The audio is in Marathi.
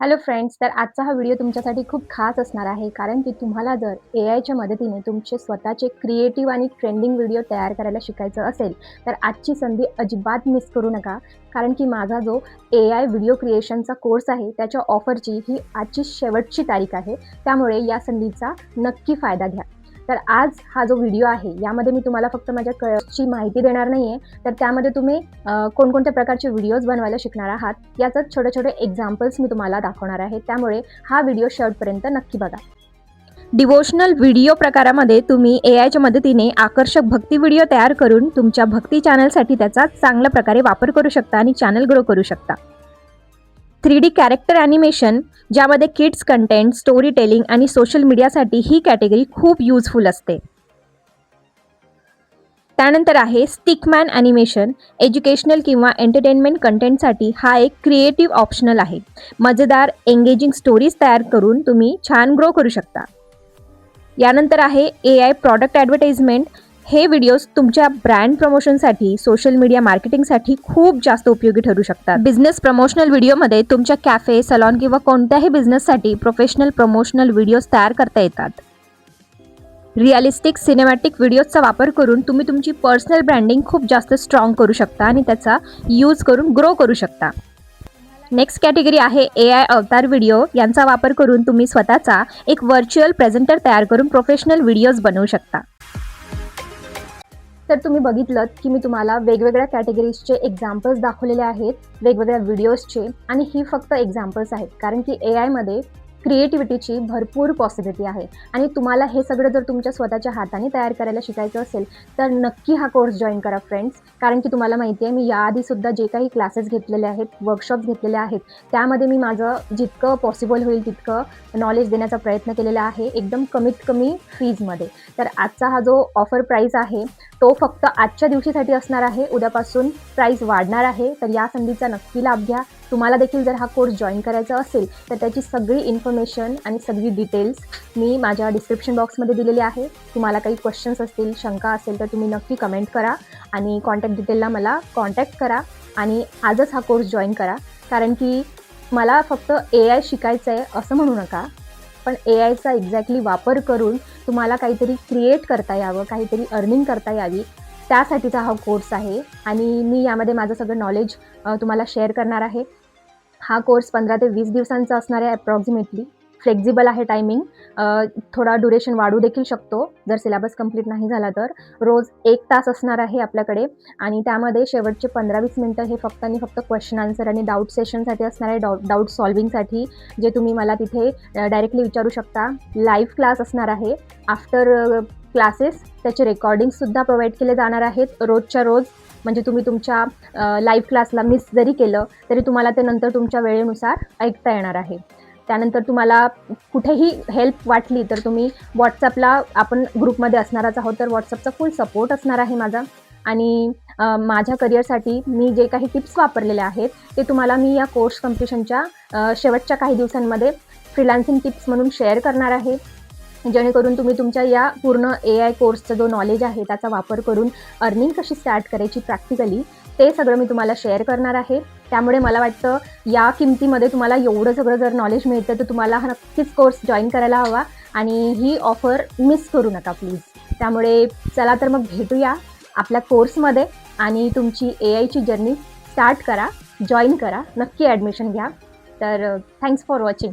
हॅलो फ्रेंड्स, तर आजचा हा व्हिडिओ तुमच्यासाठी खूप खास असणार आहे. कारण की तुम्हाला जर एआयच्या मदतीने तुमचे स्वतःचे क्रिएटिव्ह आणि ट्रेंडिंग व्हिडिओ तयार करायला शिकायचं असेल, तर आजची संधी अजिबात मिस करू नका. कारण की माझा जो एआय व्हिडिओ क्रिएशनचा कोर्स आहे, त्याच्या ऑफरची ही आजची शेवटची तारीख आहे. त्यामुळे या संधीचा नक्की फायदा घ्या. तर आज हा जो व्हिडिओ आहे, यामध्ये मी तुम्हाला फक्त माझ्या ची माहिती देणार नाही आहे, तर त्यामध्ये तुम्ही कोणकोणत्या प्रकारचे व्हिडिओज बनवायला शिकणार आहात, याचं छोटे-छोटे एक्झाम्पल्स मी तुम्हाला दाखवणार आहे. त्यामुळे हा व्हिडिओ शेवटपर्यंत नक्की बघा. डिव्होशनल व्हिडिओ प्रकारामध्ये तुम्ही एआयच्या मदतीने आकर्षक भक्ती व्हिडिओ तयार करून तुमच्या भक्ती चॅनलसाठी त्याचा चांगल्या प्रकारे वापर करू शकता आणि चॅनल ग्रो करू शकता. 3D कॅरेक्टर ॲनिमेशन, ज्यामध्ये किड्स कंटेंट, स्टोरी टेलिंग आणि सोशल मीडियासाठी ही कॅटेगरी खूप युजफुल असते. त्यानंतर आहे स्टिकमॅन ॲनिमेशन, एज्युकेशनल किंवा एंटरटेनमेंट कंटेंटसाठी हा एक क्रिएटिव्ह ऑप्शनल आहे. मजेदार एंगेजिंग स्टोरीज तयार करून तुम्ही छान ग्रो करू शकता. यानंतर आहे एआय प्रॉडक्ट ॲडव्हर्टाइजमेंट. हे व्हिडिओज तुमच्या ब्रँड प्रमोशनसाठी, सोशल मीडिया मार्केटिंगसाठी खूप जास्त उपयोगी ठरू शकतात. बिझनेस प्रमोशनल व्हिडिओमध्ये तुमच्या कॅफे, सलॉन किंवा कोणत्याही बिझनेससाठी प्रोफेशनल प्रमोशनल व्हिडिओज तयार करता येतात. रिअलिस्टिक सिनेमॅटिक व्हिडिओजचा वापर करून तुम्ही तुमची पर्सनल ब्रँडिंग खूप जास्त स्ट्रॉंग करू शकता आणि त्याचा यूज करून ग्रो करू शकता. नेक्स्ट कॅटेगरी आहे एआय अवतार व्हिडिओ. यांचा वापर करून तुम्ही स्वतःचा एक व्हर्च्युअल प्रेझेंटर तयार करून प्रोफेशनल व्हिडिओज बनवू शकता. तर तुम्ही बघितलंत की मी तुम्हाला वेगवेगळ्या कॅटेगरीजचे एक्झाम्पल्स दाखवलेले आहेत, वेगवेगळ्या व्हिडिओजचे. आणि ही फक्त एक्झाम्पल्स आहेत, कारण की एआयमध्ये क्रिएटिव्हिटीची भरपूर पॉसिबिलिटी आहे. आणि तुम्हाला हे सगळं जर तुमच्या स्वतःच्या हाताने तयार करायला शिकायचं असेल, तर नक्की हा कोर्स जॉईन करा फ्रेंड्स. कारण की तुम्हाला माहिती आहे, मी याआधीसुद्धा जे काही क्लासेस घेतलेले आहेत, वर्कशॉप्स घेतलेले आहेत, त्यामध्ये मी माझं जितकं पॉसिबल होईल तितकं नॉलेज देण्याचा प्रयत्न केलेला आहे, एकदम कमीत कमी फीजमध्ये. तर आजचा हा जो ऑफर प्राईस आहे, तो फक्त आजच्या दिवशीसाठी असणार आहे. उद्यापासून प्राईस वाढणार आहे. तर या संधीचा नक्की लाभ घ्या. तुम्हाला देखील जर हा कोर्स जॉईन करायचा असेल, तर त्याची सगळी इन्फॉर्मेशन आणि सगळी डिटेल्स मी माझ्या डिस्क्रिप्शन बॉक्समध्ये दिलेली आहे. तुम्हाला काही क्वेश्चन्स असतील, शंका असेल, तर तुम्ही नक्की कमेंट करा आणि कॉन्टॅक्ट डिटेलला मला कॉन्टॅक्ट करा आणि आजच हा कोर्स जॉईन करा. कारण की मला फक्त एआय शिकायचं आहे असं म्हणू नका, पण एआयचा एक्झॅक्टली वापर करून तुम्हाला काहीतरी क्रिएट करता यावं, काहीतरी अर्निंग करता यावी, त्यासाठीचा हा कोर्स आहे. आणि मी यामध्ये माझं सगळं नॉलेज तुम्हाला शेअर करणार आहे. हा कोर्स 15 ते 20 दिवसांचा असणार आहे अप्रॉक्सिमेटली. फ्लेक्झिबल आहे टायमिंग. थोडा ड्युरेशन वाढू देखील शकतो जर सिलेबस कंप्लीट नाही झाला तर. रोज 1 तास असणार आहे आपल्याकडे आणि त्यामध्ये शेवटचे 15-20 मिनिटं हे फक्त आणि फक्त क्वेश्चन आन्सर आणि डाऊट सेशनसाठी असणार आहे. डाऊट सॉल्व्हिंगसाठी, जे तुम्ही मला तिथे डायरेक्टली विचारू शकता. लाईव्ह क्लास असणार आहे. आफ्टर क्लासेस त्याचे रेकॉर्डिंगसुद्धा प्रोव्हाइड केले जाणार आहेत रोजच्या रोज. म्हणजे तुम्ही तुमच्या लाईव्ह क्लासला मिस जरी केलं, तरी तुम्हाला ते नंतर तुमच्या वेळेनुसार ऐकता येणार आहे. त्यानंतर तुम्हाला कुठेही हेल्प वाटली, तर तुम्ही WhatsAppला, आपण ग्रुपमध्ये असणारच आहोत, तर WhatsAppचा फुल सपोर्ट असणार आहे माझा. आणि माझ्या करिअरसाठी मी जे काही टिप्स वापरलेल्या आहेत, ते तुम्हाला मी या कोर्स कंप्लीशनच्या शेवटच्या काही दिवसांमध्ये फ्रीलान्सिंग टिप्स म्हणून शेअर करणार आहे. जेणेकरून तुम्ही तुमच्या या पूर्ण एआय कोर्सचा जो नॉलेज आहे, त्याचा वापर करून अर्निंग कशी स्टार्ट करायची प्रॅक्टिकली, ते सगळं मी तुम्हाला शेअर करणार आहे. त्यामुळे मला वाटतं या किमतीमध्ये तुम्हाला एवढं सगळं जर नॉलेज मिळतं, तर तुम्हाला हा नक्कीच कोर्स जॉईन करायला हवा आणि ही ऑफर मिस करू नका प्लीज. त्यामुळे चला तर मग भेटूया आपल्या कोर्समध्ये आणि तुमची एआयची जर्नी स्टार्ट करा, जॉईन करा, नक्की ॲडमिशन घ्या. तर थँक्स फॉर वॉचिंग.